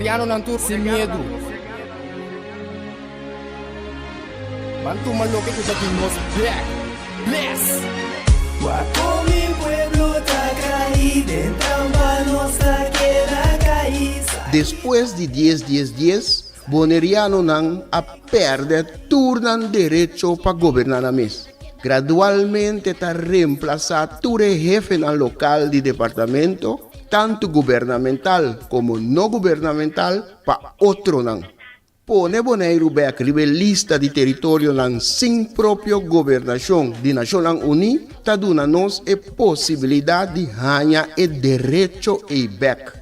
Boneriano não tur sem medo. Bantu maluco que tá aqui nos back. Bless. Guapo mi pueblo está caído, entrando nossa queda caída. Depois de 10, Boneriano não a perde turnan direito para governar a mês. Gradualmente está reemplazado todo jefe no local de departamento, tanto gubernamental como não gubernamental, para outro não. Pone Bonaire back lista de território não sem própria governação de Nações Unidas, está dando-nos a possibilidade de ganhar o direito e back.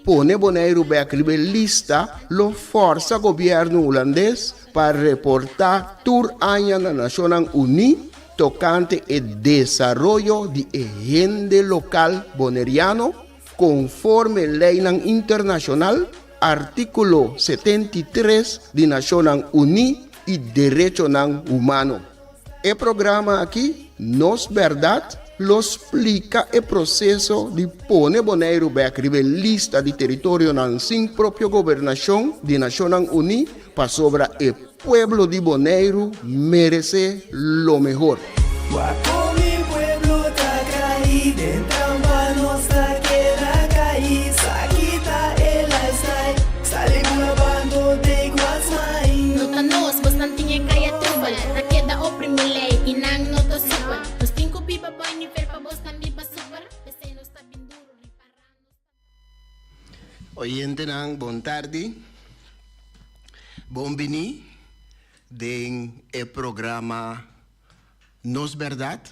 Pone Bonaire back lista lo força governo holandês para reportar tour año na Nações Unidas tocante o desenvolvimento de agenda local boneriano conforme lei internacional artículo 73 de Nações Unidas e direito humano. O programa aqui, Nos Verdade, lo explica o processo de pôr Bonaire back lista de território sem própria governação de Nações Unidas para sobre o pueblo de Bonaire merece lo mejor. Guapo mi pueblo está caído, entrando nossa queda caída. Quita el lifestyle, sale grabando de guasmai. Nota nos, bos não tinha caia trubal. Na queda oprime lei, e não nota super. Nos cinco pipa boy, ni fer pa bos também pa super. Esse não está bem duro, riparando. Oyente nang, bon tarde. Bombini, den o programa Nos Verdade,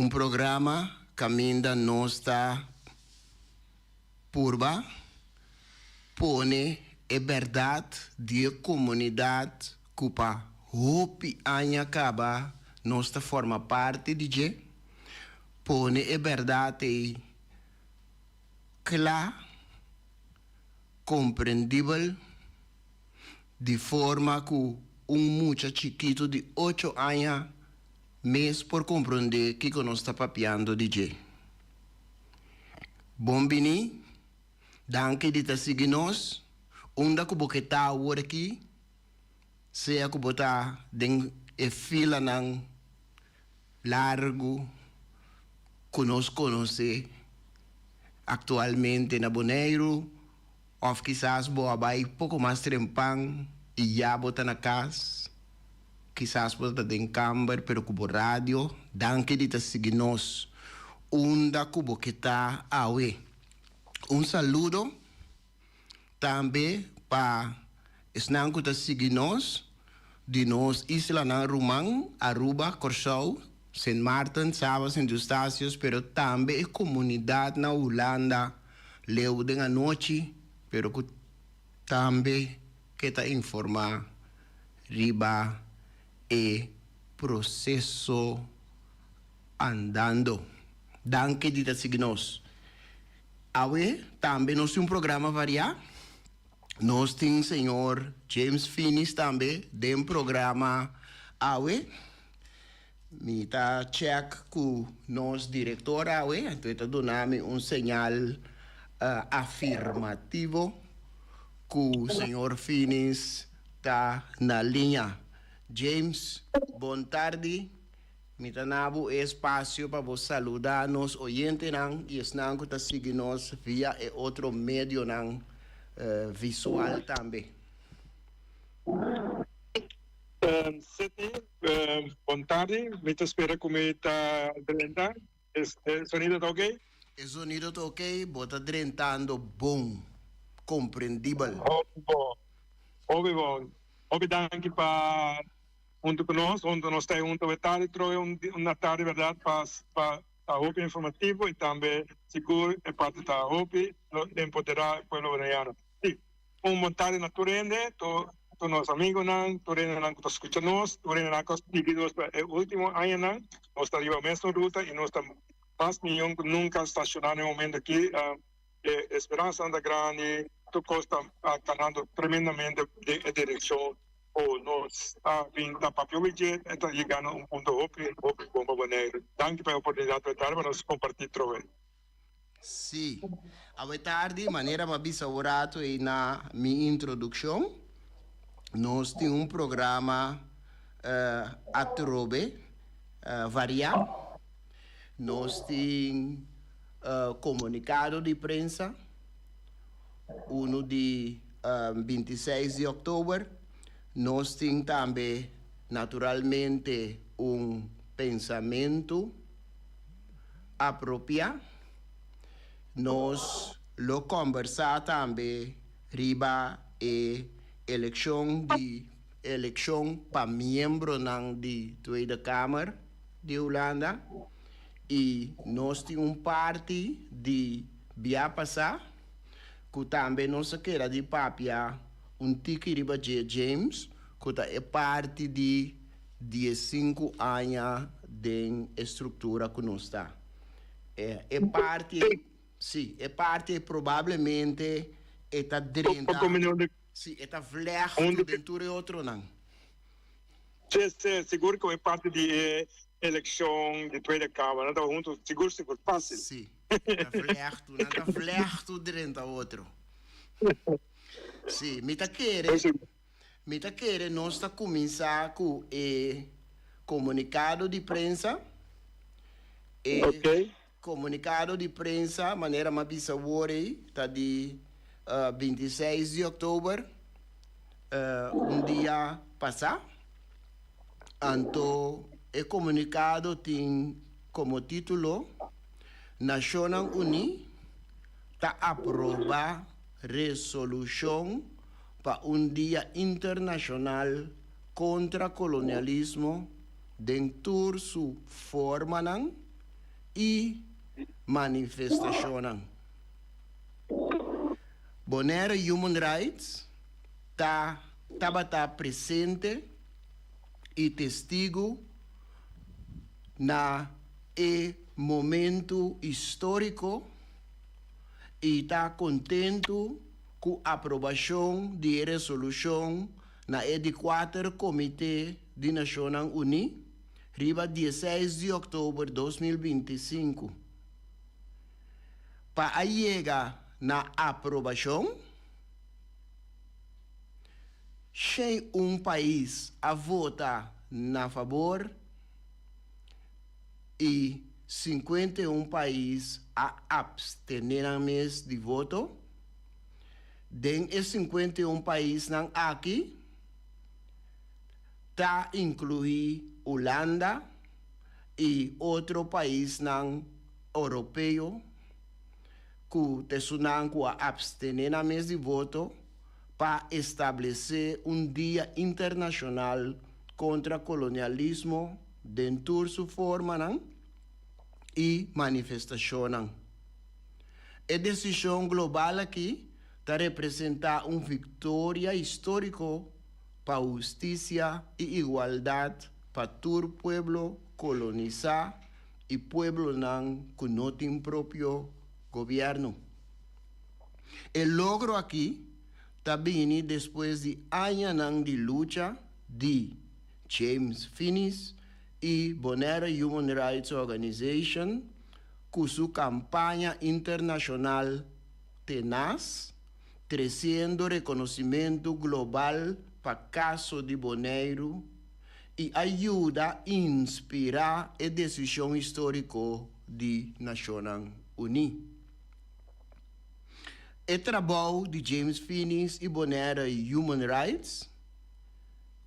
programa caminda nossa purba, pone a verdade de comunidade cupa hopi anya acaba nossa forma parte de pone a verdade clara, compreendível, de forma que muchacho chiquito de 8 anos mês por compreender que nós está papiando DJ. Bombini, danke de ta seguir nós, onde que você está agora aqui, seja que você está em fila nang largo, que nós conhece atualmente na Bonaire, ou quizás boa vai pouco mais trempang, e já bota na casa, quizás bota em câmara, pero cubo rádio, danke de ta seguir nós, onda cubo que está awe. Saludo também para esnan que ta seguir nós, de nós Isla na Rumang, Aruba, Corsau, Saint Martin, Sabas, Saint Eustácios, pero também a comunidade na Holanda, leu de noite, pero que também que está informar riba e processo andando. Danke de seguirnos. Awe, também nós temos programa variado. Nós temos senhor James Finis também, de programa Awe. Me está check com nosso diretor Awe, então está dando sinal afirmativo que o senhor Finis está na linha. James, boa tarde. Me dá espaço para você saludar nos oyentes e estão que seguir nos via outro meio visual também. Seti, boa tarde. Me espera como está Drenta. ¿El sonido está ok? El sonido está ok, bota drentando bom, compreendível. Obvio, danke para junto conosco, onde nós temos junto tarde, uma tarde, verdade, para a OPI informativo e também seguro é parte da OPI, de empoderar o povo boliviano. Sim, uma tarde na Turende, todos nossos amigos, Turende que estão escutando nós, Turende que estão divididos para o último ano, nós estamos na mesma ruta e nós estamos mais milhões que nunca estacionar no momento aqui, Esperança anda grande, tu costa ganhando tremendamente de direção. Nós vindo para o budget, está chegando a ponto óbvio, bomba Bonaire. Danke pela oportunidade de estar para nós compartilhar. Sim. À tarde, maneira mais bisaurato e na minha introdução, nós temos programa Atrobe, variar. Nós temos comunicado de prensa, uno de 26 de outubro. Nós temos também, naturalmente, pensamento apropriado. Nós lo conversar também riba eleição para membro de Tweede Kamer de Holanda e nós temos parte de via passar que também nós quer de papia tiki riba James que é parte de 15 anos de estrutura que nós está. É parte provavelmente está dentro. Sim, está vlecht dentro de outro não. Sim, seguro que é parte de eleição de Tweede Kamer, não está junto, seguro fácil. Sim, está vlecht dentro do outro. Sim, me tá querendo nós está começar com comunicado de prensa. Ok. Comunicado de prensa, maneira mais bizarra, está de 26 de outubro, dia passado. Então, o comunicado tem como título Nações Unidas está aprova resolução para Dia Internacional contra Colonialismo dentro sua forma e manifestação. Bonaire Human Rights estava presente e testigo na momento histórico e está contente com a aprovação de resolução na ED4 Comitê de Nações Unidas riba 16 de outubro de 2025. Para chegar na aprovação, sem país a votar na favor e 51 países a abstener de voto. Dentre os 51 países aqui, está incluído Holanda e outro país europeu que tessunan com a abstener de voto para estabelecer Dia Internacional contra Colonialismo dentro sua forma e manifestação. A decisão global aqui está representar vitória histórica para justiça e igualdade para todo o povo colonizar e povo que não tem próprio governo. O logro aqui está vindo depois de anos de luta de James Finis e Bonaire Human Rights Organization, com sua campanha internacional tenaz, trazendo reconhecimento global para o caso de Bonaire e ajuda a inspirar a decisão histórica de Nações Unidas. O trabalho de James Finis e Bonaire Human Rights,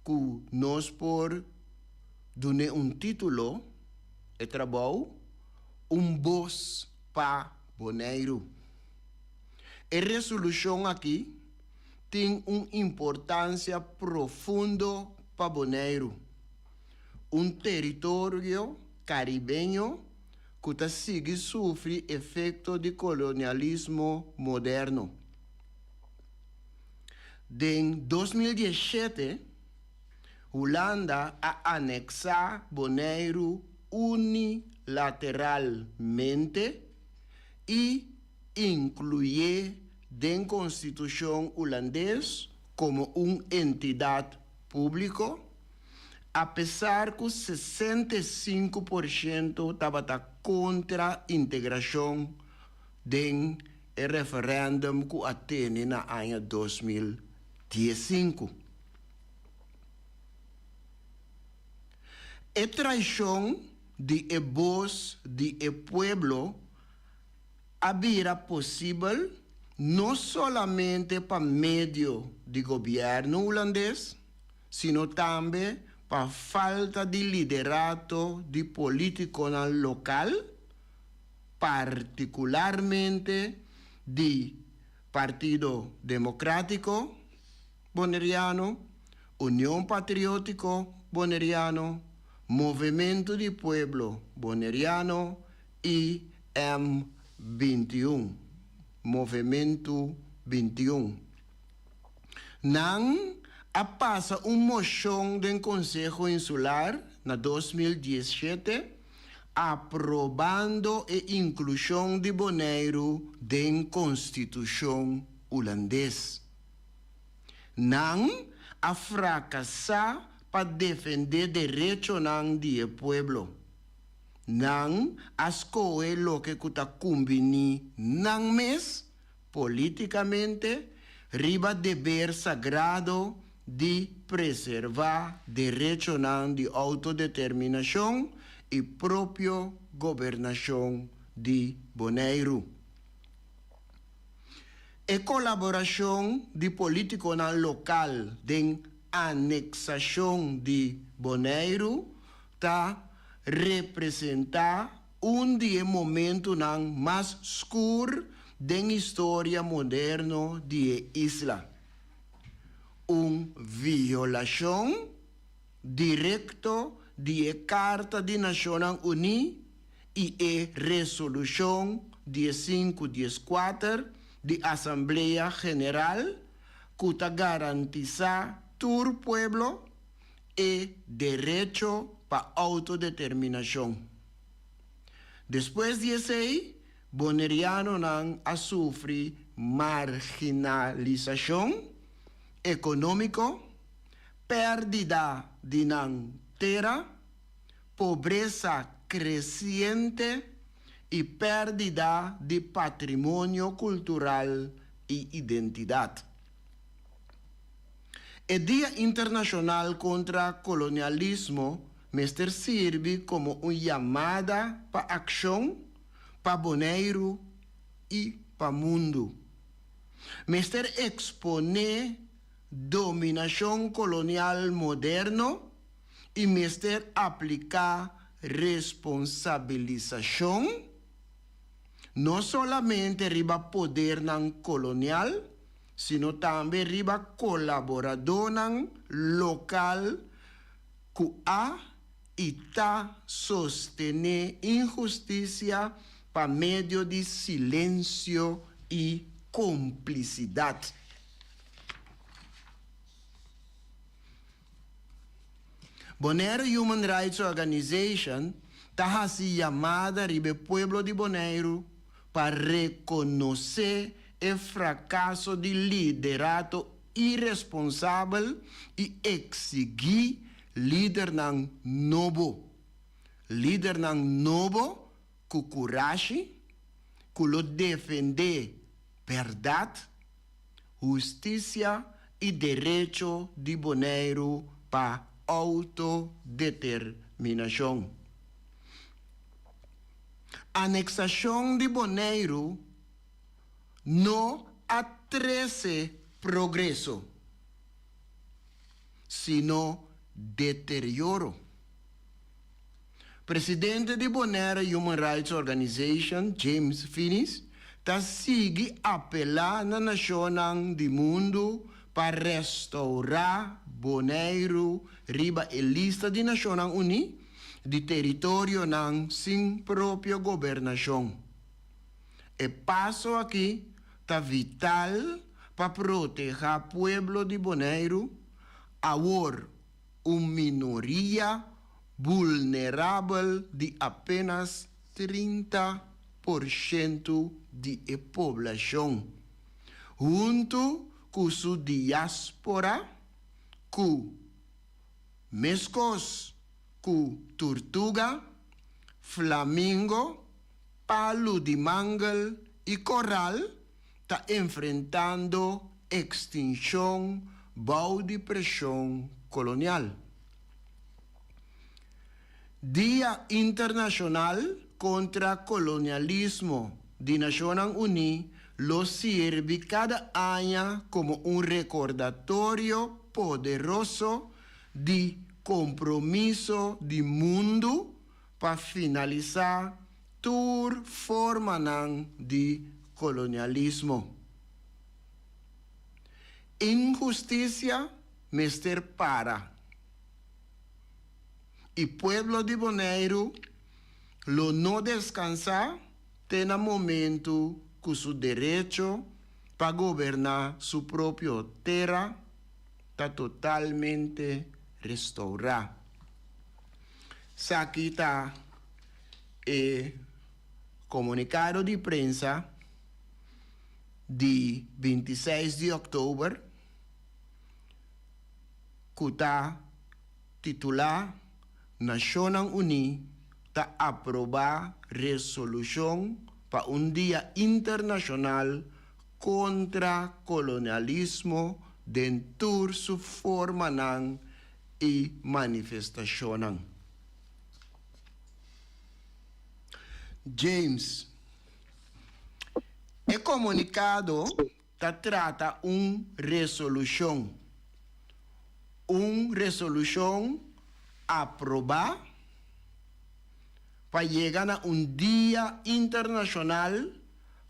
que nós por dar título, o trabalho, voz para Bonaire. A resolução aqui tem uma importância profunda para Bonaire, território caribenho que sigue sofre efeito de colonialismo moderno. Em 2017, Holanda a anexar Bonaire unilateralmente e incluir a Constituição holandesa como uma entidade pública, apesar que 65% estava contra a integração den el referendum que atene na ano 2015. A traição de voz de pueblo había possível não somente para meio do governo holandês, sino também para falta de liderato de político local, particularmente de Partido Democrático Boneriano, União Patriótico Boneriano, Movimento de Pueblo Boneriano e M21, Movimento 21. Não a passa moção do Conselho Insular na 2017 aprovando a inclusão de Bonaire na Constituição holandesa. Não a fracassar para defender direitos do povo. Não a escolher o que está combinando não mes politicamente riba dever sagrado de preservar direitos de autodeterminação e própria governação de Bonaire. A colaboração de políticos local de anexação de Bonaire está representar dos momentos mais escuros da história moderna da isla. Violação direta da Carta de Nações Unidas e a Resolução 1514 da Assembleia Geral que garantiza todo pueblo e direito para autodeterminação. Depois disso, Boneriano não a sofre marginalização econômica, perda de terra, pobreza crescente e perda de patrimônio cultural e identidade. O Dia Internacional contra o Colonialismo serve como uma chamada para ação para Bonaire e para o mundo. Expone dominação colonial moderna e aplicar responsabilização não somente riba poder colonial, sino também riba colaborador local que está sostener injustiça por meio de silêncio e cumplicidade. Bonaire Human Rights Organization está chamada ribe pueblo de Bonaire para reconhecer o fracasso de liderato irresponsável e exigir líder novo. Líder novo com coragem, que lo defende verdade, justiça e direito de Bonaire para autodeterminação. Anexação de Bonaire não atrasa progresso, sino deterioro. Presidente de Bonaire Human Rights Organization, James Finnis, está sigue apelar na nação do mundo para restaurar Bonaire riba a lista de Nações Unidas de território sem própria governação. E passo aqui está vital para proteger o povo de Bonaire, agora uma minoria vulnerável de apenas 30% de população, junto com sua diáspora, com mescos, com tortuga, flamingo, palo de mangal y coral está enfrentando extinción bajo depresión colonial. Día Internacional contra Colonialismo de Naciones Unidas lo sirve cada año como un recordatorio poderoso de compromiso del mundo para finalizar toda forma de colonialismo. Injusticia mister para. Y pueblo de Bonaire lo no descansa tiene momento que su derecho para gobernar su propia tierra está totalmente restaurado. Aquí está el comunicado de prensa de 26 de octubre que está titulado Naciones Unidas está aprobar resolución para un día internacional contra colonialismo dentro de su forma y manifestación. James, el comunicado trata una resolución aprobada para llegar a un día internacional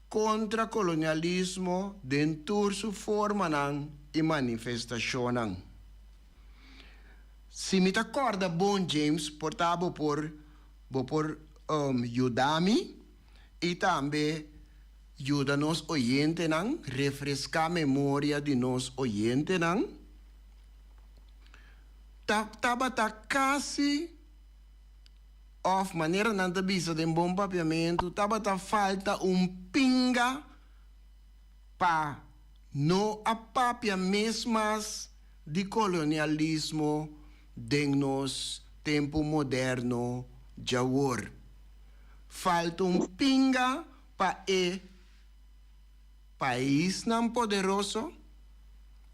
contra colonialismo dentro de su forma y manifestación. Si me te acorda bom, James, portava por ayudarme y también ayuda nos oyentes, refrescar memoria de nos oyentes, Taba casi of maneira não visa de bom papiamento, tava falta pinga para não apapia mesmas de colonialismo de nos tempo moderno de agora. Falta pinga para o país não poderoso,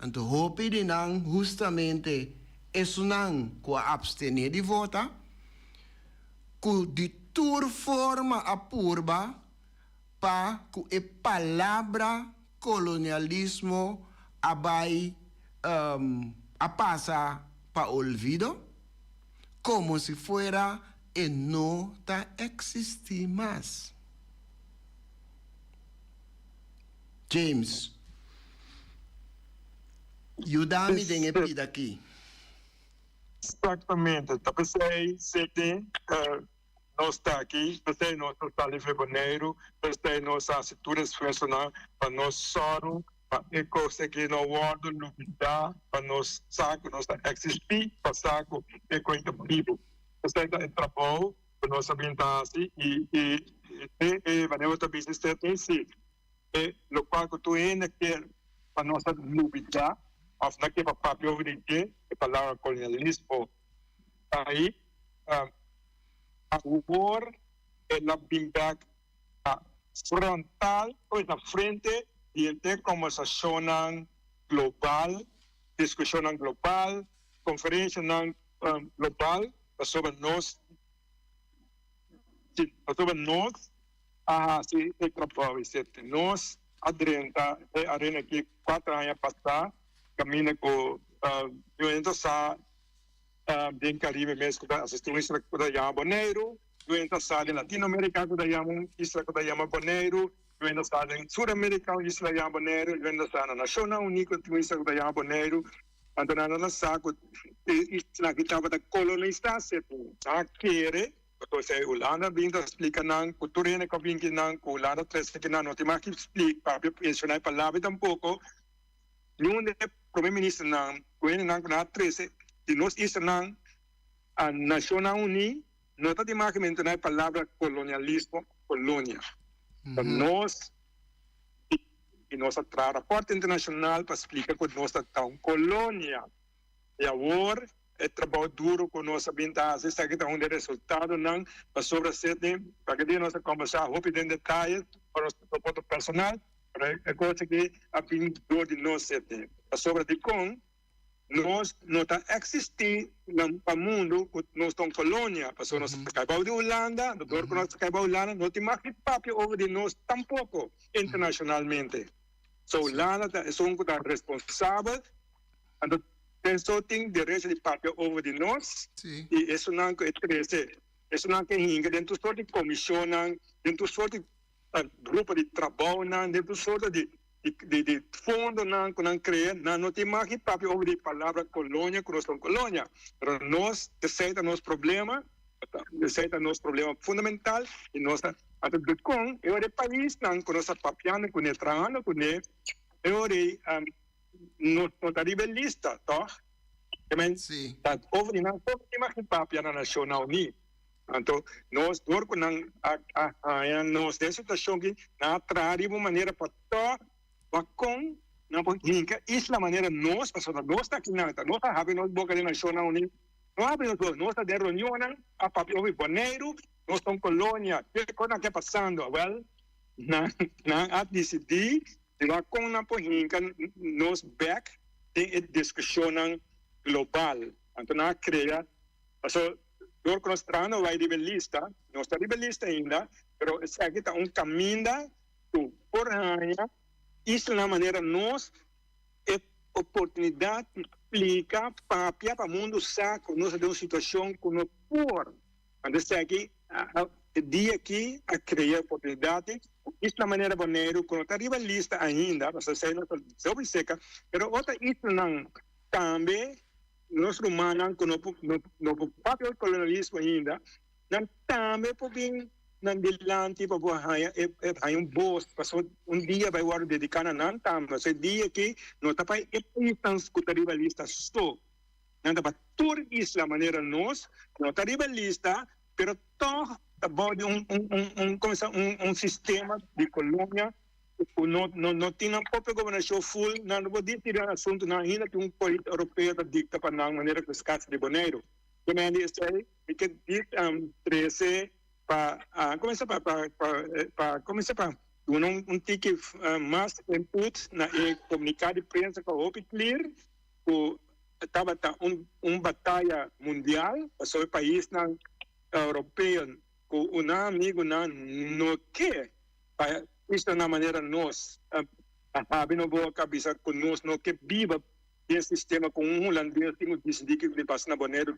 então hope de não justamente isso não com abstener de votar, que de toda forma apurba para que a palavra colonialismo vai a passar para olvido, como se fuera e não está existir mais. James, ajuda-me a pedir aqui. Exatamente. Pensei, nós está aqui, pensei nós está livre Bonaire, pensei nossa cintura profissional para nós só para conseguir no world lutar para nós saco nós existir para saco e coisa vivo. Pensei que é trabalho para nós ambientar e Bonaire também se tem sim. E o qual que tu ainda quer para nós lutar of naquele papel de a palavra colonialismo aí a favor ela bimbac frontal ou na frente e até conversação global, discussão global, conferência global sobre nós se é trabalho certo nós adrenta arena que 4 anos passar caminha com eu entro bem Caribe mesmo que assistência que da chama Bonaire, eu entro em Latinoamérica que da chama isla que da chama Bonaire, eu entro em Sul-América que isla chama Bonaire, eu entro na Nacional Única que isla que da chama Bonaire, então na saco isla que estava da colonizar certo, querer porque se Holanda bem da explica não, cultura né que bem que não, Holanda traz que não tem mais que explicar, para mencionar palavra tampouco. Nenhum primeiro-ministro não, quando não treze de nós isso não a Nacional Unida não está de mais que mencionar a palavra colonialismo, colônia. Nós e nossa rapporto internacional para explicar que nós estamos colônia e agora é trabalho duro com nossa ambiental, está aqui está um resultado não para sobre para que nós conversar, roupa em detalhes para o ponto personal, para a coisa que a pindor de nós tem. A sobra de com, nós não está existir no mundo, nós estamos colônia, passou nós caiba de Holanda, do que nós caiba Holanda, não tem mais papel over de nós tampouco internacionalmente. So Holanda é um que responsável, e só tem direito de papel over de nós, e isso não é interesse. Isso não é hinga dentro do sorte de comissão, dentro do sorte de grupo de trabalho, dentro do sorte de fundo que não cria, não tem mais papel over de palavra colônia, que nós somos colônia. Mas nós aceitamos nosso problema, aceitamos nosso problema fundamental, e nós, até do com, eu de país, que nós papiando, com entrando, com eu de, nós está rebelista, tá? Sim. Over de não tem mais papiando nacional, ni. Então, nós, nós, dessa situação que, na de uma maneira para tocar, com, não porque isso é a maneira nós, pessoal, nós está aqui, nós está havendo boca de nacional, nós está de reunião, a papel de Boneiro, nós estamos colônia, o que está passando? Well, a decidir, com na pohinka, nós back, tem discussão global, então, na cria, pessoal, door que nós estamos vai rebelista, nós está rebelista ainda, mas aqui está caminho por aí. Isso é a maneira nós oportunidade de explicar para o mundo saco nós temos uma situação que não por. Mas aqui dia aqui a criar oportunidade. Isso é a maneira boneiro quando está rebelista ainda, mas sei não sobre seca, mas outra isso não também nós humanos no papel colonialismo ainda, não também porque não delante para hay boss, passou dia vai war dedicar a não também, esse dia que não está para importante que rivalista só, não está para tur isso a maneira nós, não está rivalista, pero todo about um sistema de colônia não tem um próprio governação full, não pode tirar assunto na ainda que um país europeu da dicta para não maneira que escassa de boneiro. Também isso aí, que diz 13 para começar para um tique mais input na comunicar de imprensa com o clear, que estava batalha mundial sobre o país europeu, com um amigo não quer isso é uma maneira nós não boa cabeça conosco não que viva esse sistema com holandês tem que decidir que ele passa na Boneiro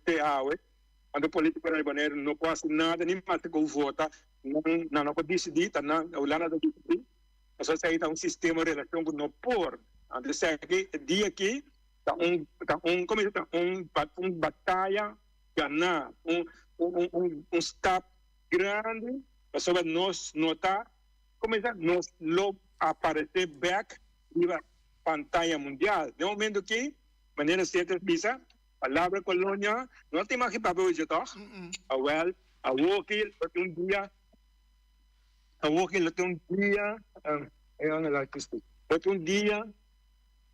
quando o político na Boneiro não pode nada nem mais que vota não pode decidir a Holanda não decidir mas aí está sistema de relação com não por antes aqui dia aqui está batalha ganhar step grande para nós notar começa nós logo aparecer back na pantalla mundial. De momento que, maneira certa, bisa, palavra colônia, não tem mais que papel hoje, tá? A Walkie, um dia,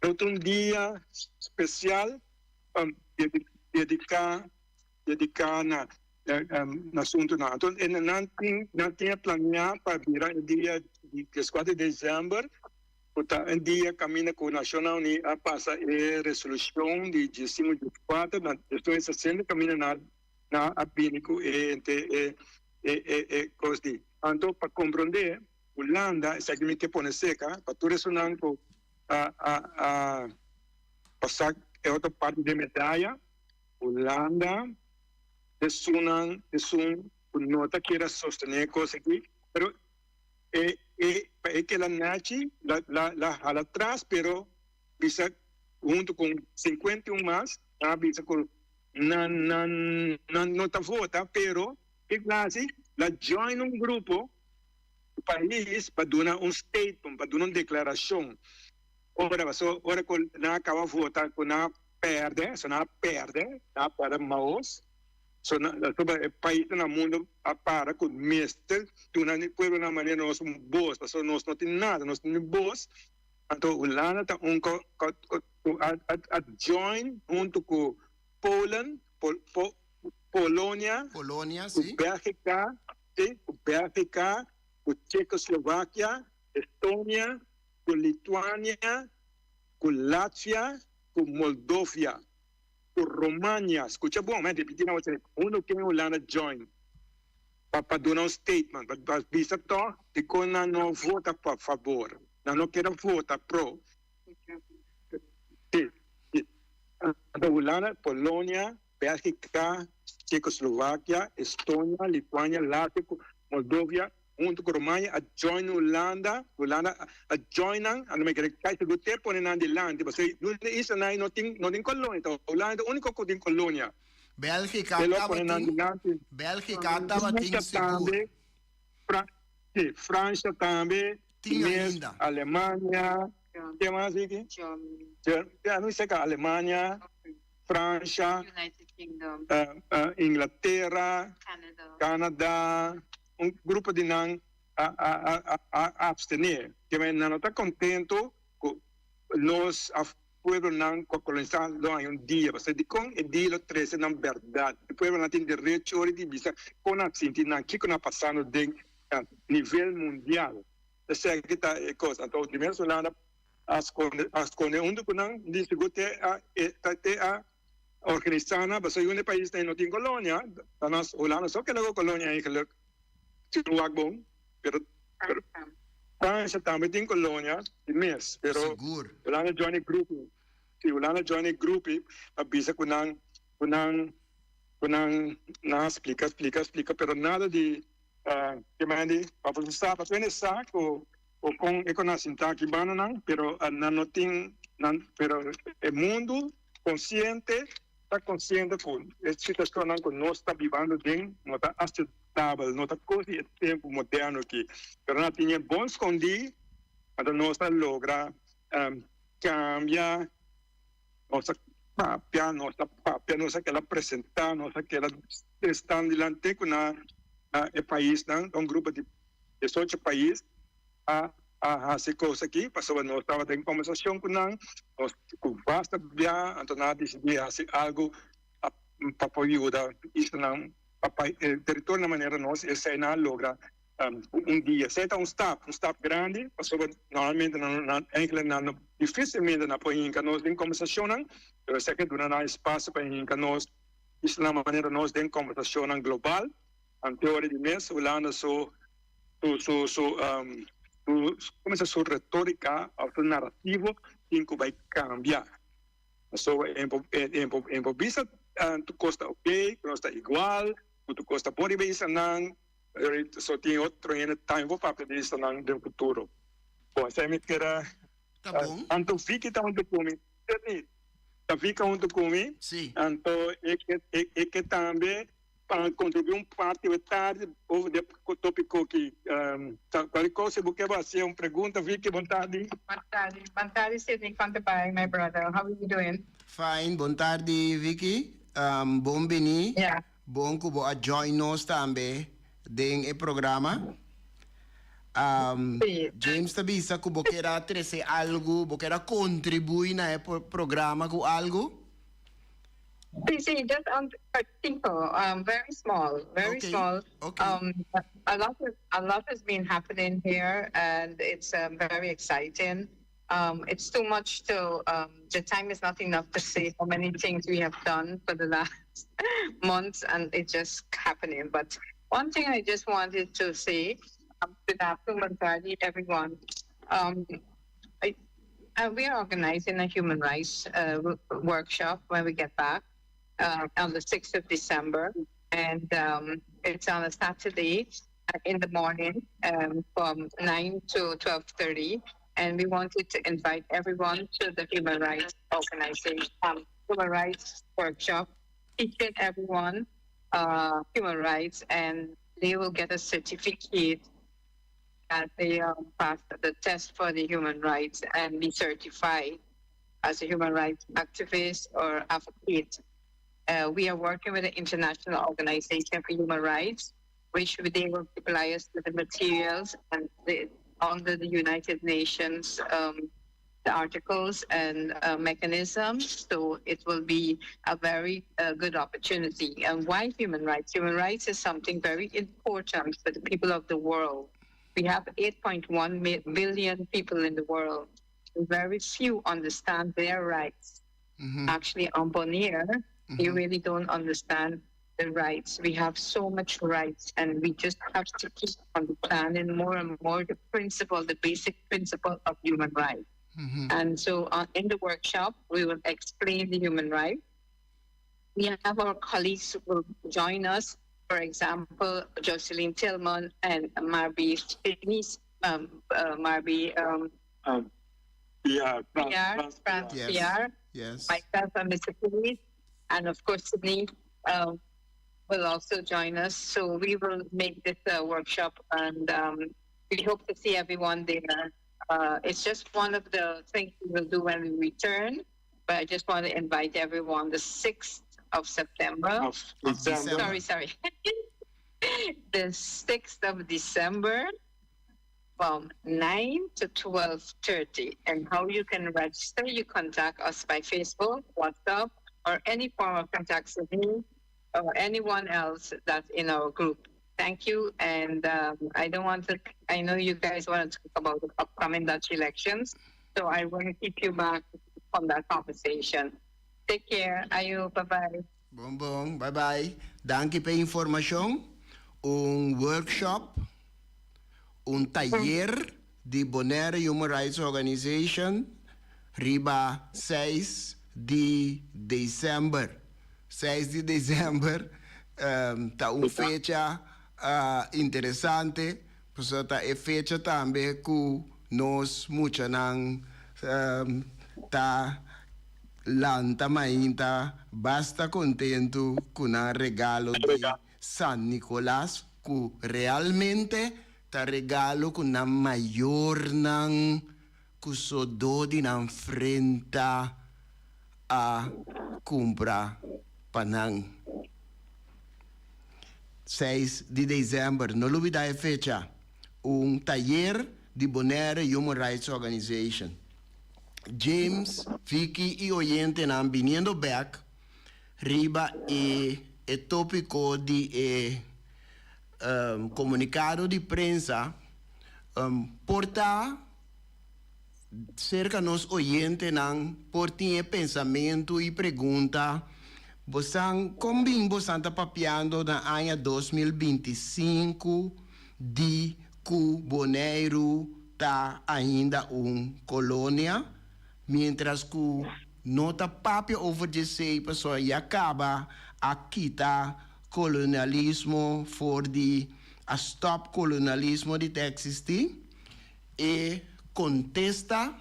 outro dia especial, dedicar no assunto não. Então, não tinha planeado para virar o dia de 4 de dezembro, porque um dia caminha com o Nacional e a passa a resolução de 14, estou sendo caminha na Abínico e coisa de. Então, para compreender, Holanda, essa que me que põe seca, para tu ressonar com passar é outra parte da medalha, Holanda, não está querendo sostener coisa aqui, pero é que ela nasce lá atrás, pero bisa junto com 51 mais, bisa com não está vota, pero que nasce, ela join um grupo do país para dar statement, para dar uma declaração. Ora quando não acaba votar, quando não perde, para maus. Sobre o país no mundo para com mestre, tu não pode na maneira nós somos boas, nós não temos nada, nós temos boas. Então, Holanda está a join junto com Polônia, sim. Bélgica, com Tchecoslováquia, Estônia, com Lituânia, com Látvia, com Moldóvia, com România. Escuta bom, mas repetir não você. Uno que Holanda join. Para dar um statement, para dizer que quando não vota a favor, não quer votar pro. A Holanda, Polônia, Bélgica, Tchecoslováquia, Estônia, Lituânia, Látvia, Moldóvia, junto com România, a join Holanda a joinan, a não me quer que o tempo não ande lá, porque isso não tem colônia, então Holanda é o único que tem colônia. Bélgica estava tem seguro. França também, Tinha Alemanha, que mais aqui? Não sei que Alemanha, França, United Kingdom, Inglaterra, Canada. um grupo de não abstener. Que não está contente com nós a pueblo não colonizado em dia, mas de com o dia 13 na verdade. O pueblo não tem direito de dizer com a sentir não que está passando de nível mundial. Essa é a coisa. Então, primeiro Holanda as conde onde não diz que a organizada, mas o país tem não tem colônia, nós Holanda só que logo colônia aí que lugar bom, pero França também tem colônia, mas pero Holanda join grupo, se Holanda join grupo, avisa que não explica, pero nada de que mande para pensar, para pensar com a sintaxe banana, pero não tem, pero o mundo consciente está consciente com essa situação que nós está vivendo bem, não está aceitável, não está coisa de tempo moderno aqui, pero não tinha bom escondido, então nós logra cambiar nossa papia, nossa que ela apresentar, nossa que ela está diante com o país, um grupo de 18 países a fazer coisa aqui, passou nós estava em conversação com nós basta viajar, então nós decidimos fazer algo para ajudar isso não, para o território da maneira nós esse não logra dia, se é um staff grande, passou normalmente não dificilmente na poinha nós em conversação não, eu sei que durante espaço para nós isso na maneira nós em conversação global, a teoria de mês, Holanda começa a sua retórica, a sua narrativa, que vai cambiar. So, em vista, tu costa ok, tu costa igual, tu costa pode ver isso não, só tem outro tempo para pedir isso não no futuro. Bom, essa é minha queira. Tá bom. Então, fique junto comigo. Fica junto comigo. Sim. Então, é que também para contribuir parte da tarde ou de tópico que qualquer coisa você vai fazer uma pergunta, fique à vontade. Boa tarde, Sidney Contepai, my brother. How are you doing? Fine, boa tarde, Vicky. Bom beni. Yeah. Bom que você join nós também em programa. Sí. James Tabisa, que você quer trazer algo, você quer contribuir na programa com algo? See, just people, very small, very Okay. small. Okay. A lot has been happening here, and it's very exciting. It's too much to. The time is not enough to say how many things we have done for the last months, and it's just happening. But one thing I just wanted to say, good afternoon, everyone. We are organizing a human rights workshop when we get back. On the 6th of December, and it's on a Saturday in the morning from 9 to 12:30, and we wanted to invite everyone to the Human Rights Organization Human Rights Workshop, teaching everyone human rights, and they will get a certificate that they passed the test for the human rights and be certified as a human rights activist or advocate. We are working with the International Organization for Human Rights, which they will supply us with the materials and under the United Nations, the articles and mechanisms. So it will be a very good opportunity. And why human rights? Human rights is something very important for the people of the world. We have 8.1 billion people in the world. Very few understand their rights. Actually, on Bonaire, you really don't understand the rights. We have so much rights, and we just have to keep understanding more and more the principle, the basic principle of human rights. And so in the workshop, we will explain the human rights. We have our colleagues who will join us. For example, Jocelyn Tillman and Marby Finis, France Yes. PR, Yes. myself and Mr. Finis, and of course Sydney will also join us. So we will make this workshop, and we hope to see everyone there. It's just one of the things we will do when we return, but I just want to invite everyone the 6th of September. Of December. Sorry. The 6th of December from 9 to 12:30. And how you can register, you contact us by Facebook, WhatsApp, or any form of contact with me or anyone else that's in our group. Thank you. And I know you guys want to talk about the upcoming Dutch elections, so I want to keep you back on that conversation. Take care. Ayo, bye-bye. Bom, bye-bye. Danke per informação. Workshop, taller de Bonaire Human Rights Organization, riba 6 de dezembro. 6 de dezembro, tá fecha interessante, porque tá fecha também que nós muita não tá lanta mainta basta contento com o regalo de San Nicolás, que realmente tá regalo com a maior nang que so dodi na frente a compra panang. 6 de dezembro, não olvidar a fecha, taller de Bonaire Human Rights Organization. James, Vicky e oyente nan viniendo back, riba e tópico de comunicado de prensa, porta cerca nos oyente nan portinha pensamento e pergunta, como você está papiando na ano 2025 de que Bonaire está ainda colônia, mientras que não está papia over de sei pessoa e acaba a quitar colonialismo for de a stop colonialismo de existir e contesta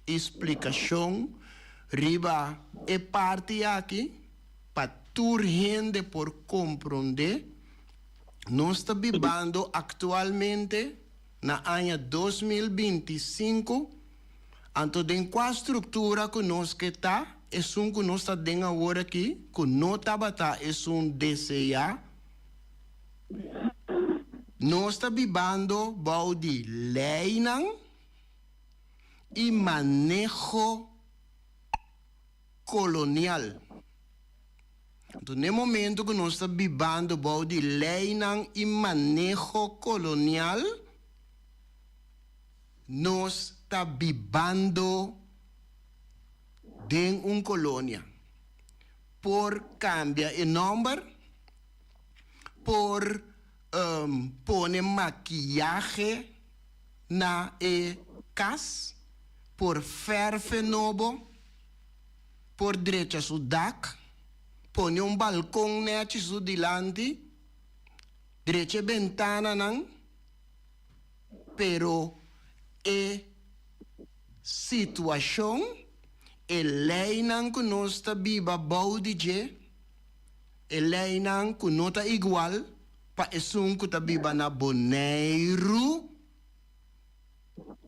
explicação riba e parte aqui para tur gente por compreender nós está vivendo atualmente na ano 2025 então tem qual estrutura que nós que está é que nós está dentro agora aqui que não está é DCA nós está vivendo bao de lei e manejo colonial. Então, no momento que nós estamos vivendo bao de lei e manejo colonial, nós estamos vivendo dentro de uma colônia. Por cambiar o nome, por poner maquillaje na casa, por ferve novo, por direita a dak, põe balcão nete su dilante, direita ventana não, pero situação lei não que nós está viva baudije, lei não que não está igual para esum que está viva na Bonaire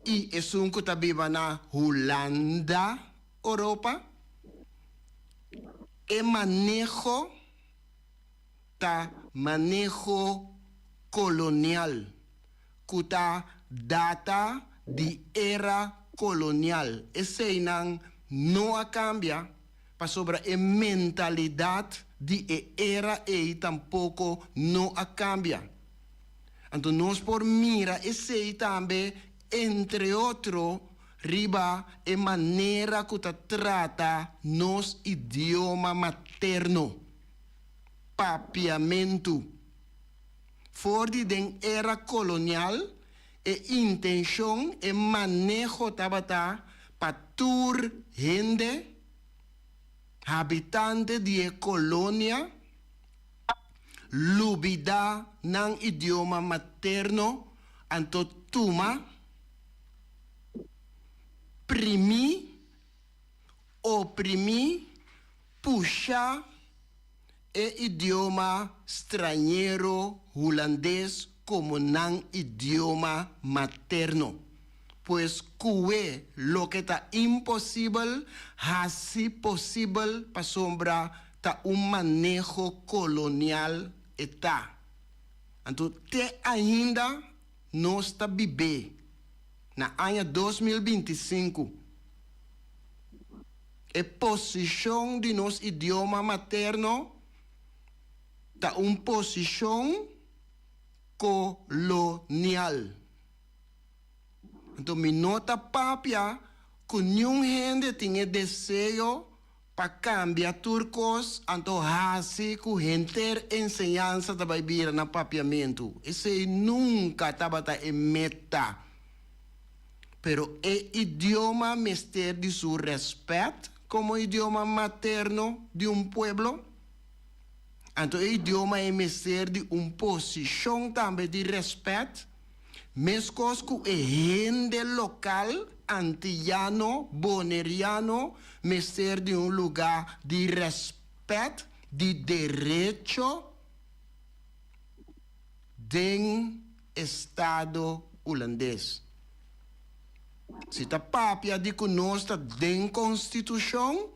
e esum que está viva na Holanda, Europa. Manejo colonial, que data de era colonial. Esse não cambia para sobre a mentalidade de era e tampouco não cambia. Então, nós por mira e sei também, entre outros, riba e maneira que trata nos idioma materno. Papiamento. For den era colonial, e intenção e manejo tabata patur gente, habitante de colonia, lubida ng idioma materno, anto tuma, primi, oprimi, puxa, e idioma estrangeiro holandês como não idioma materno. Pois que lo que está impossível, assim possível para sombra tá manejo colonial está. Então, te ainda nós está bebê na ano 2025. A posição de nosso idioma materno tá posição colonial. Então, me nota papia que nenhum gente tinha desejo para cambiar turcos, então assim que gente ensinança da Bíblia na papiamento. Esse nunca estava em meta. Pero o idioma mister de seu respeito como idioma materno de pueblo. Então, o idioma é mister de posição também de respeito. Mesmo que a gente local, antillano, boneriano, mister de lugar de respeito, de direito, do Estado holandês. Se a papia de que nós está dentro da Constituição,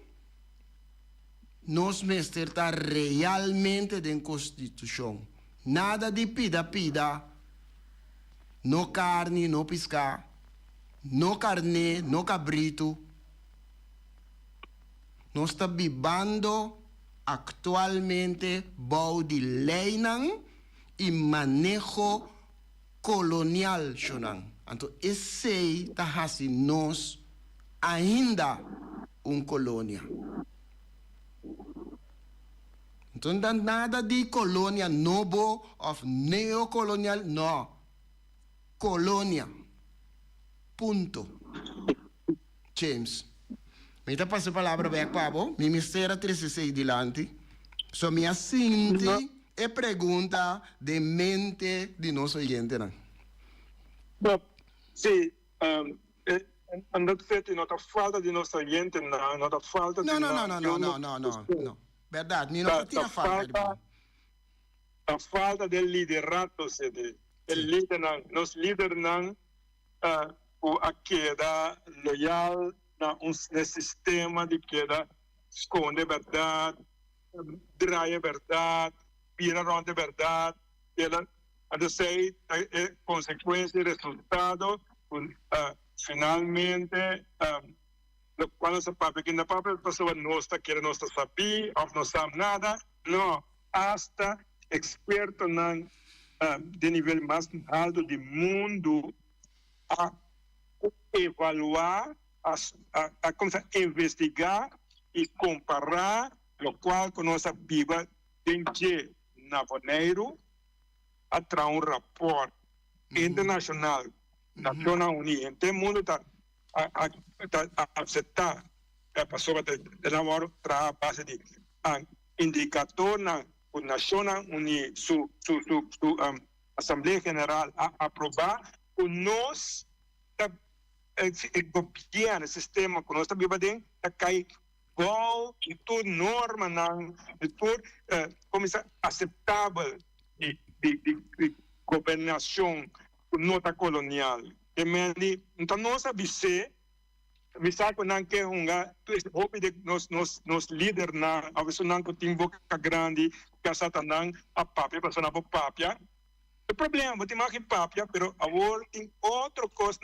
nós mister está realmente dentro da Constituição. Nada de pida. No carne, no pescar, no carne, no cabrito. Nós estamos vivendo atualmente bau de lei e manejo colonial. Então, esse está assim nós ainda colônia. Então, não nada de colônia novo ou neocolonial, não. Colônia. Ponto. James. Me dá passo a palavra para Pablo. Me mistério 36 dilante. So me assinti e pergunta de mente de nosso oyente. Sim. Andando feito, não está falta de nosso oyente, não está falta de... Não. Verdade, não tinha falta. A falta de liderato, nos líderes não a queda loyal no sistema de queda esconde verdade, trai verdade, vira ronda verdade, ela sei consequência resultado finalmente quando se papai que na papai a pessoa não está querendo não saber ou não sabe nada, não hasta experto não de nível mais alto do mundo a evaluar, a investigar e comparar o qual que nossa Bíblia tem de janeiro a trazer rapport internacional, Nações Unidas, todo mundo está a aceitar a pessoa de namoro a base de indicador na Nações Unidas, sua Assembleia Geral a aprovar o nosso governo, sistema que nós estamos vivendo, cai igual e tudo norma, e tudo como aceitável de governação nota colonial. Então, nós sabemos que não quer hope de nos líderes a veces não tem boca grande, que Satanás a papia, para sonar papia. O problema, tem mais que papia, pero agora tem outra coisa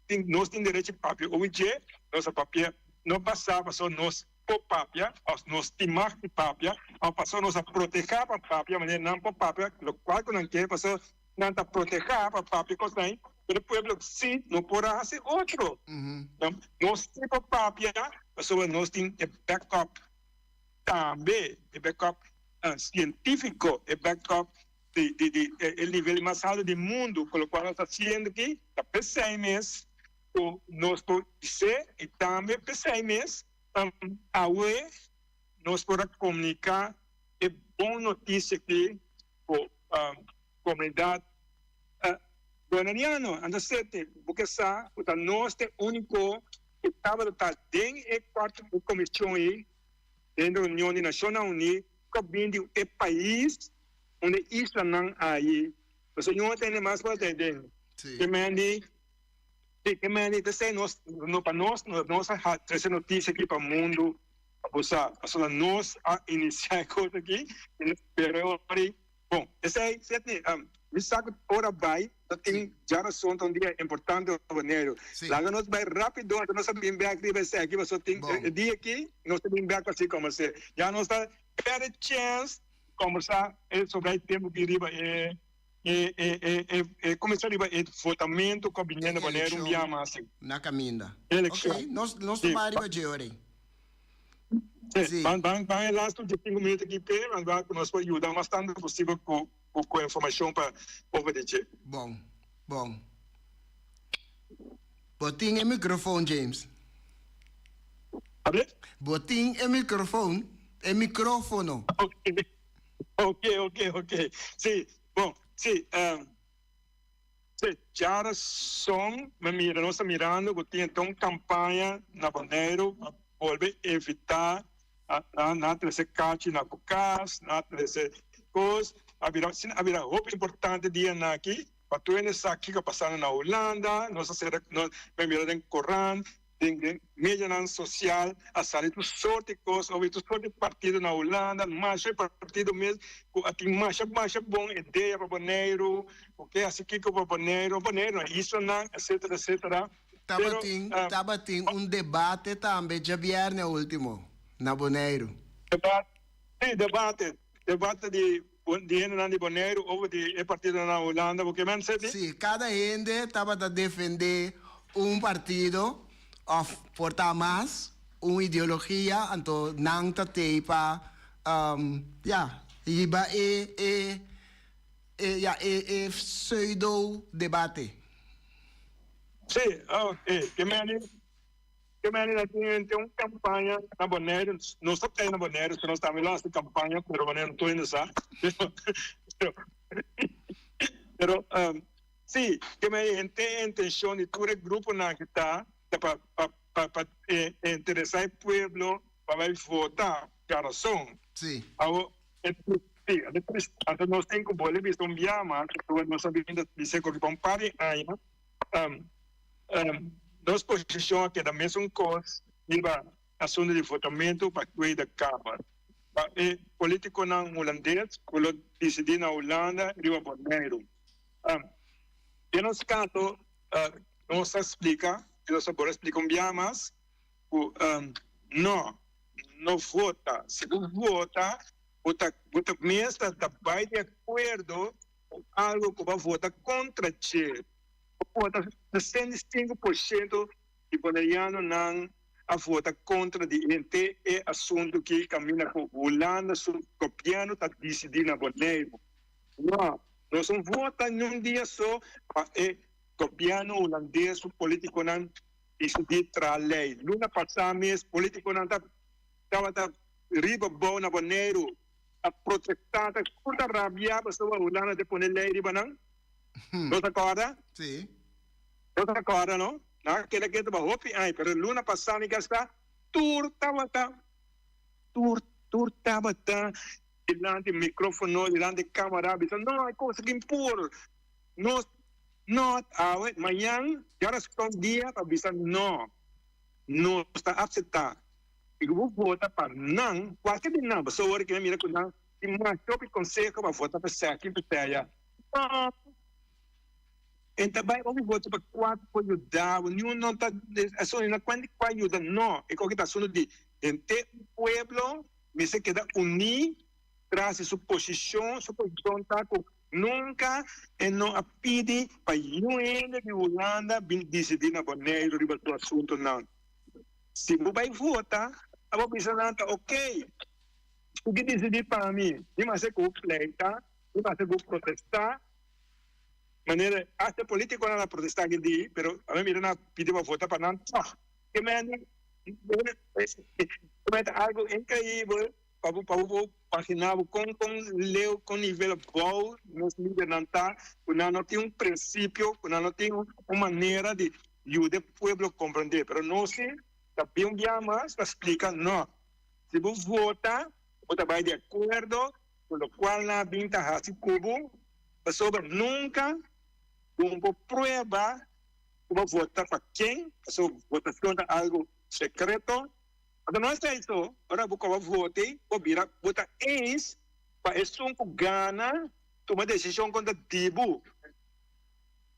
que nós temos direito a papia. Hoje, nossa papia não passava só nós por papia, nós temos mais que papia, a passou nós a proteger a papia, mas não por papia, o qual que não quer, passou não tá proteger para papi costain, pero o pueblo sim não podrá fazer outro. Então, nós temos papi, pessoas nós temos backup também, backup científico, backup de nível mais alto do mundo, com o qual nós estamos fazendo aqui, está PCMS, nós podemos dizer, e também PCMS, a UE, nós podemos comunicar é boa notícia aqui para a comunidade guaraniana, anda certo, porque nós é o único que estava dentro da quarta comissão aí, dentro da União Nacional Unida, que vem do país onde isso não aí, você não tem mais para entender. Que mande, para nós trazer notícia aqui para o mundo, para nós iniciar a coisa aqui, bom, esse aí, me sabe, ora vai, tem geração um dia importante do janeiro. Lá nós vai rápido, nós sabemos bem que vai ser aqui, mas só tem dia aqui, nós sabemos bem assim como ser. Já nós está better chance conversar sobre o tempo que riba começar riba votamento com a binha do janeiro dia mais. Na caminda. Eleição. Ok, nós vamos riba de hora. Sim. Vai lá, estou de 5 minutos aqui, mas nós podemos ajudar bastante possível com a informação para o povo de Tchê. Bom. Botinho e microfone, James. Abre? Botinho e microfone. E micrófono. Ok. Sim, bom, sim. Já são, nós estamos mirando que tem então campanha na Bonaire, volver a evitar na trazer cate na Cocas, na trazer coisas. Haverá roupa importante dia aqui, para tu nessa aqui que passando na Holanda, nós mirando em Corão, tem mídia social, a sair tu sorte coisas, ou tu sorte partido na Holanda, mas é partido mesmo, tem mais bom ideia para Bonaire, porque assim que para Bonaire, isso não, etc. Tabating debate também, já viernes último, na Bonaire. Debate de Bonaire ou de partido na Holanda, porque man sabe? Sim, cada gente estava a defender partido, of portar mais, uma ideologia, então não tem para, iba pseudo debate. Sim, que maneira tem uma campanha na Bonaire, não só tem na Bonaire, nós estamos lá essa campanha, pero Bonaire não estou indo só. Pero, sim, que maneira tem a intenção de todo grupo na que está para interessar o povo para votar, coração. Sim. Então nós temos que bolher visto mas nós sabemos dizer que vamos parar aí, nós posição aqui da mesma coisa, iba assunto de votamento para cuidar da Câmara. Político não holandês, quando decidir na Holanda, iba Bonaire. Em nosso caso, nós explica, nós podemos explicar mais, não vota. Se vota mesmo vai de acordo com algo que vai votar contra Tchê. 65% de bonaiano não a vota contra de ente é assunto que caminha com Holanda, o governo está decidindo na Bonaire. Não, nós não votamos num dia só para o governo holandês, o político não decidir tra lei. Luna passada mês, político não estava riba bom na Bonaire, a proteção, curta rabia, para a Holanda de pôr lei riba não? Não se acorda? Sim. Não se acorda, não? Naquele que estava hopi, pero luna passada que está, turta, diante do microfone, diante da câmera, não, é coisa que impor. Não, amanhã, já está dia, para dizer não está aceitado. E eu vou votar para não, qualquer dia não, só hora que eu miro com não, e mais top conselho para votar para ser aqui, para ter então, vai votar para 4 para ajudar, não está, só não quando ajuda, não, é que está sendo de entre o povo, me se queda unir, traz sua posição está com nunca não a pedir para UN de Holanda decidir na Bonaire sobre o assunto não. Se você vai votar, a população está ok. O que decidir para mim? Eu não sei como pleitar, eu não sei como protestar. Maneira, até político não protestar que diz, mas a mim não pediu para votar para não. Que é algo incrível para imaginar com nível bom, nos líderes não tá, não tem princípio, não tem uma maneira de ajudar o povo a compreender, mas não sei, também um dia mais para explicar, não. Se você votar, você vai de acordo com o qual na vinta assim como, sobre nunca uma prova para votar para quem, a votação é algo secreto. Mas não é isso. Agora você votar, você vota ex, para isso gana, tomar decisão contra tribo.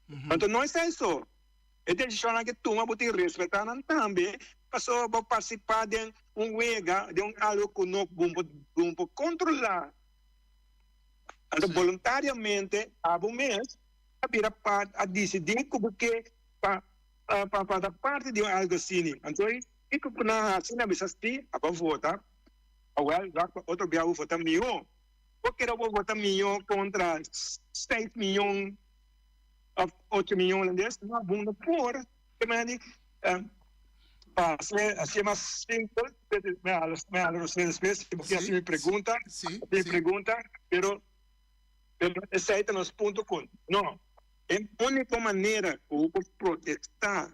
Então não é isso. É decisão que toma, você respeitar também, para participar de wega, de algo que não vamos controlar. Então voluntariamente, a mês, a decidir como que para parte de algo assim. Então, e que na assim na bisa sti apa vota, awal outro dia vou votar milhão. Porque eu vou votar milhão contra 6 milhões, 8 milhões holandês, não é bom por. Que me para ser assim mais simples, me hablo vocês vezes, porque assim me pergunta, pero esse aí é nosso ponto com. Não. É a única maneira que eu posso protestar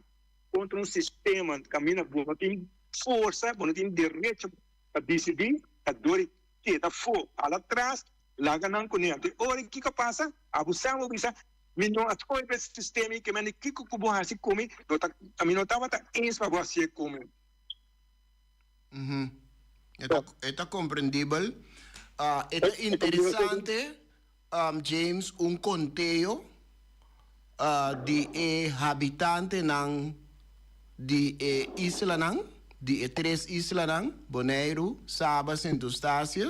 contra um sistema que caminha, não tem força, não tem direito a decidir, a dor que está fora, lá atrás, lá ganhando com ele. Ora, o que passa? Abusar, não as coisas desse sistema que me que cubo assim como, a mim não estava isso para você como. É compreendível. É interessante, James, conteio de habitante de isla de 3 islas Bonaire, Saba, Saint Eustáquio.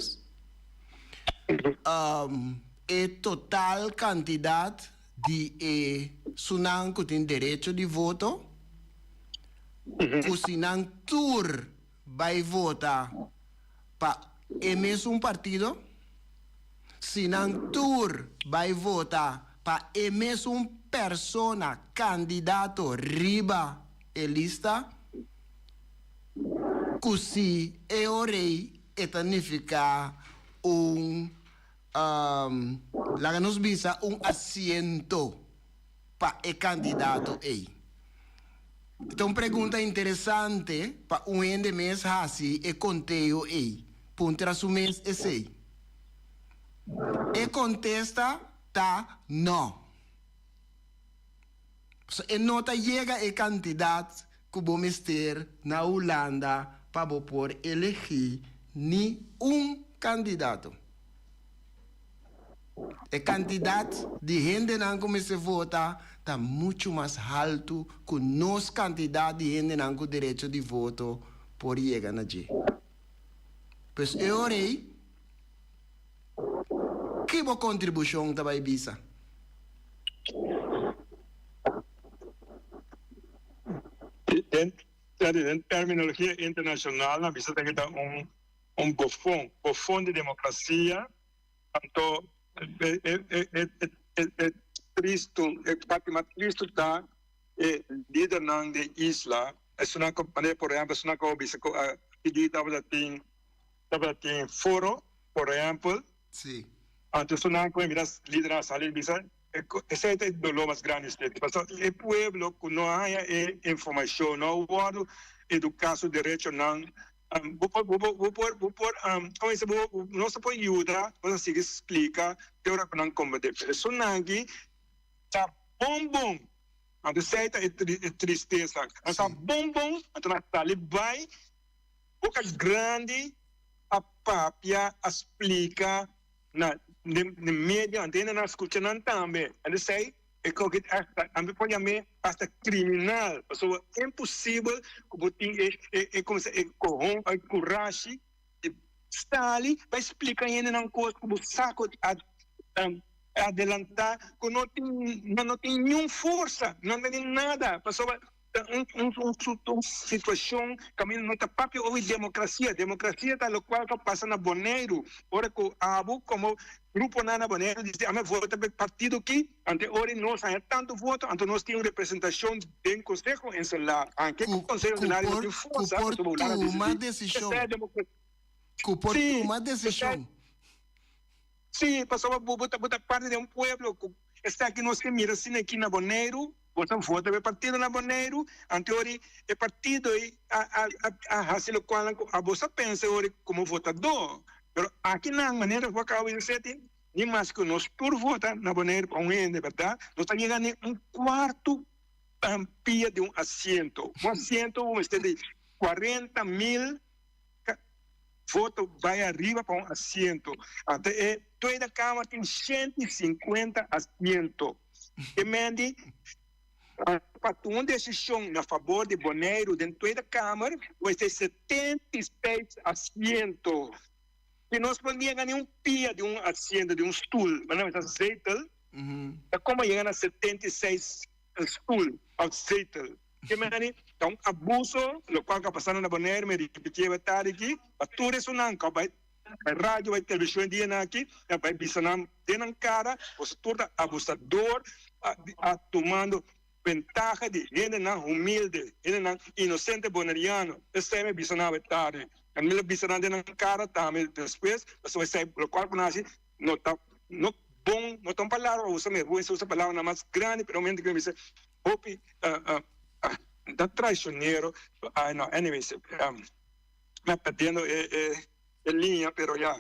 Total quantidade de Sunan que tem direito de voto. O Sinan Tour vai votar para o mesmo partido. Sinan Tour vai votar para a mesma persona, candidato, riba e lista, così e orei etanifica la nos visa asiento para o candidato aí. Então, pergunta interessante para ende mês assim e conteio aí. Puntra su mês esse. E contesta tá não. So, e nota chega e candidato que vamos ter na Holanda para por elegir ni candidato. E candidato de gente não começa a votar está muito mais alto que nós candidatos de gente não com direito de voto por chegar na G. Pois eu orei que boa contribuição da Baibisa. Em terminologia internacional, na vista tem que dar bofão de democracia, então Cristo, Cristo está líder de isla, é uma companhia, por exemplo, é uma coisa que estava tem foro, por exemplo, sim. Então, é uma líder a salir, esse é o dolor mais grande. O povo que não há informação, não há educação, direito, não. Como isso, não se pode ajudar, você explica, que eu não compreendo. Isso aqui está bom. Então, isso é tristeza. Está bom, então, está ali, vai, boca grande, a papia, explica, na mídia, antena na escuta também. Ele sei é que a mim pode me hasta criminal, pessoa impossível que botin como se corrom, coragem de estar ali para explicar ainda não coisa como saco adelantar, que no tiene ninguna fuerza, no tiene nada. Pasó una situación que no está propio hoy democracia está lo cual pasa en Bonaire. Ahora que Abu como grupo Nana Bonaire dice, a mí vota para el partido aquí, ante ahora no hay tanto voto, ante no tiene representación en consejo en celular. Aunque el consejo en celular no tiene fuerza, uma decisão. Por uma decisão. Sí, pasó a botar parte de un pueblo que está aquí, no se mira sin aquí en Bonaire. Votan vota para partido na Bonaire, ante ori el partido a hacer lo cual a vos pensa ori como votador, pero aquí na manera que acabo de decir, ni más que nos por votar na Bonaire con gente, ¿verdad? Nos está llegando un cuarto pie de un asiento de 40,000 votos vaya arriba para un asiento. Ante toda la Cámara tiene 150 asientos. Que me para uma decisão a favor de Bonaire dentro da Câmara, vai ser 76 assentos. E nós podemos ganhar um pia de um assento, de um stool, mas não é aceito. Como chegar a 76 stool, aceito. Então, abuso, o qual está passando na Bonaire, me repetir aqui, a tudo isso não, vai rádio, vai televisão dia aqui, vai bisanam dentro cara, você todo abusador, tomando ventaja de gente humilde, gente inocente boneriano. Este me bisanaba tarde. A mí lo bisanaba de cara también después, eso es lo cual conoce, no bon, no tan palabra, usa palabra nada más grande, pero mente que me dice, Hopi, da traicionero, no, anyways, me perdiendo línea, pero ya,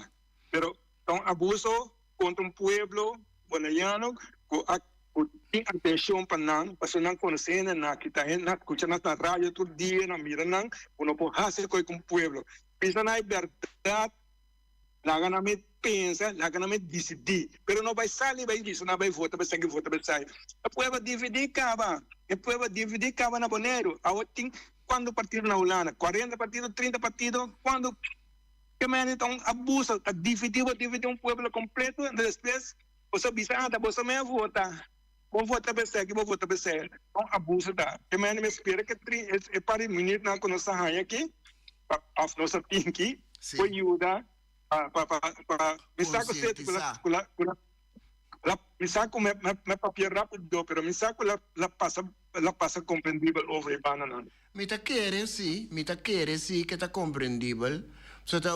pero un abuso contra un pueblo boneriano, tem atenção para não, para não conhecer na que está na escutando na rádio todo dia na mira não, quando por fazer com o povo, pensa na verdade, lá gana me pensa, lá gana me decidir, pero não vai sair, vai dizer, não vai votar, vai sair. O povo dividir cava na Bonaire, a outra quando partido na Holanda, 40 partidos, 30 partidos, quando que me então abusa, dividir um povo completo, e depois você diz, você me vota. Vou votar para você, vou votar para você. Então, abuso da. Eu me espero que é para o menino na nossa rainha aqui, a nossa team aqui, para ajudar, para me saco certo, me saco me papel rápido, pero me saco la passa compreendível over a banana. Me tá querer sim que tá compreendível. Só tá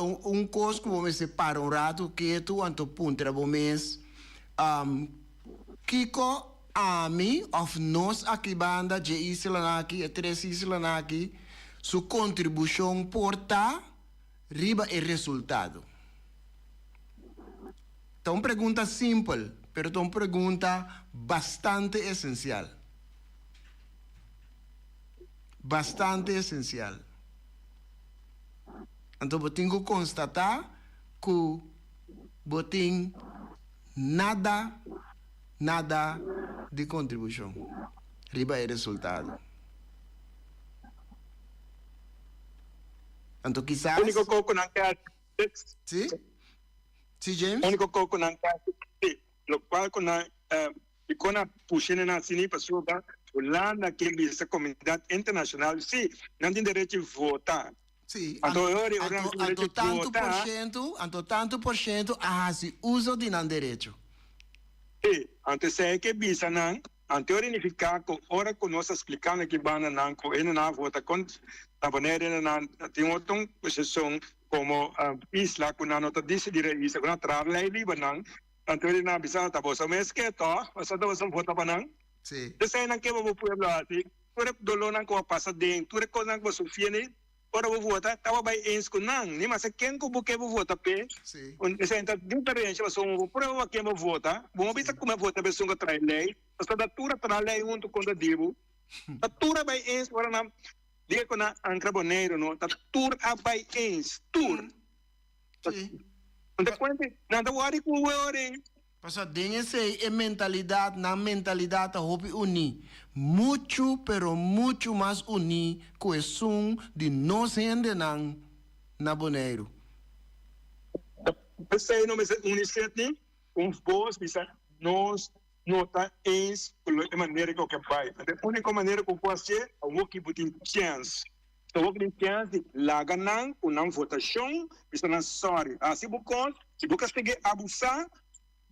coisa que vou me separar rato que tu anto punta bo mês, Kiko Ami of nós aqui banda de Islanaki, três Islanaki, sua contribuição porta riba e resultado. Então, pergunta simples, pero uma pergunta bastante essencial. Bastante essencial. Então, eu tenho que constatar que eu tenho nada de contribuição. Riba é resultado. Então, quizás... O único coco não quer... Sim? Sim, James? O único coco não quer... Lo qual, quando puxando na cine, pessoa lá naquele essa comunidade internacional, sim, não tem direito de votar. Sim, tanto por cento, se usa de não direito. Sim, antes é que bisa não, ante unificar com hora que nós explicamos que bana não, com ele não vota com a maneira não tem outra posição como isla que não nota decidir isso, quando trabalha ali não, ante ele não bisa tá você mesmo que tá, você tá você vota para não. Sim. Você não quer o pueblo assim, tu é dolor não com a passa dentro, tu é coisa que você faz ora vou votar, estava bem ens com não, nem mais quem que eu vou votar pé. Sim. Essa então diferença, mas um prova quem vou votar, vamos ver como vota pessoa que traz lei, mas a datura traz lei junto com o divo. Datura bem ens, ora não, diga com a Ancra Bonaire, não, datura bem ens, tour. Sim. Então quando nada o ari com o ori. Passa dengue mentalidade, na mentalidade hopi uni, muito, pero muito mais uni, coesum de nós gente na Bonaire. Você não me unisete, uns boas bisa nós não está eens a maneira que eu quero. A única maneira que eu posso fazer é o que eu tenho chance. Então, eu tenho chance de lagar com votação, isso não é sorry. Assim, se você conseguir abusar,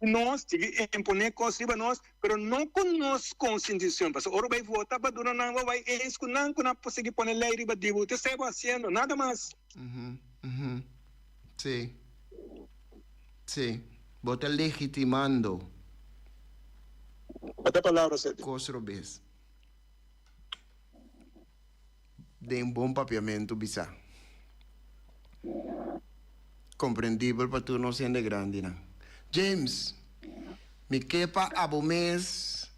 nós temos que impor coisas para nós, mas não com nossa conscientização. Porque ora vai votar, para dura não vai eens com não conseguir pôr lei riba de você está fazendo nada mais. Sim. Sim. Bota legitimando. Outra palavra, certo? Cosrobes. De um bom papiamento, bisa. Compreendível para tu não sendo grande, não? James, me quepa abo mês,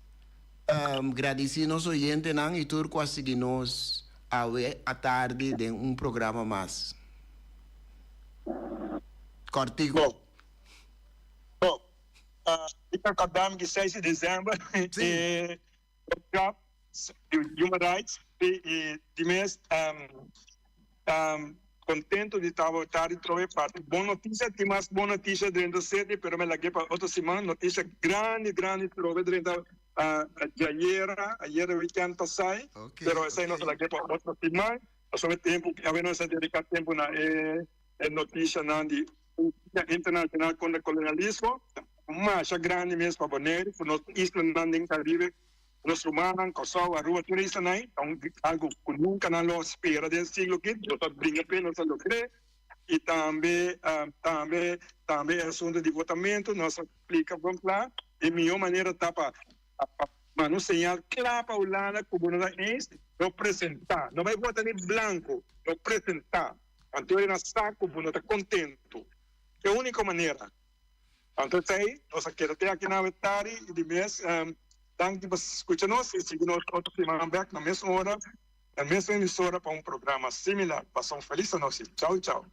agradecemos oyente, não? E tu quase nos à tarde de programa mais. Cortigo. Bom, acabamos de 6 de dezembro, o Human Rights, de mês, contente de estar e trocar parte. Boa notícia, tem mais boa notícia dentro do sede, mas me liguei para outra semana, notícia grande, trocar dentro ayer weekend passai, pero essa não se liguei para outra semana, sobre tempo, havemos a dedicar tempo na notícia de internacional contra o colonialismo, mas a grande mesmo para Bonaire, para nós islas no Caribe, nós humanos, Kosovo, Aruba, tudo isso aí, algo que nunca não espera desse siglo que nós brinca apenas a lograr, e também assunto de votamento, nós aplica vamos lá, e melhor maneira tá para não sinal claro para o lado como nós representar, não vai votar em branco, representar, então ele não está como não está contento, é a única maneira. Então aí, nós queremos aqui na metade de mês. Tanto para escutar-nos e seguir-nos outra semana back na mesma hora, na mesma emissora para programa similar. Passam feliz a nós. Tchau, tchau.